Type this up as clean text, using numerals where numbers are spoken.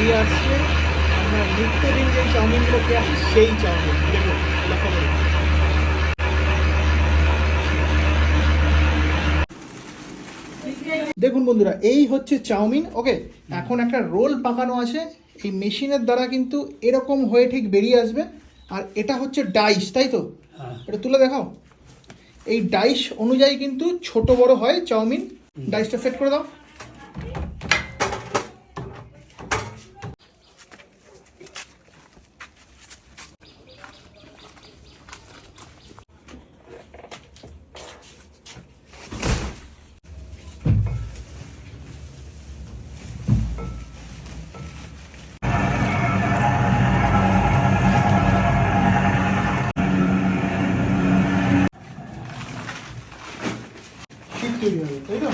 বেরিয়ে আসছে আমরা নিত্যদিন যে চাউমিনগুলো খেয়ে আসি সেই চাউমিন। দেখুন লক্ষ্য করুন। দেখুন বন্ধুরা, এই হচ্ছে চাউমিন। ওকে, এখন একটা রোল পাকানো আছে, এই মেশিনের দ্বারা কিন্তু এরকম হয়ে ঠিক বেরিয়ে আসবে। আর এটা হচ্ছে ডাইস, তাই তো? এটা তুলে দেখাও। এই ডাইস অনুযায়ী কিন্তু ছোট বড় হয় চাউমিন। ডাইসটা সেট করে দাও। ঠিক তৈরি হবে, তাই তো?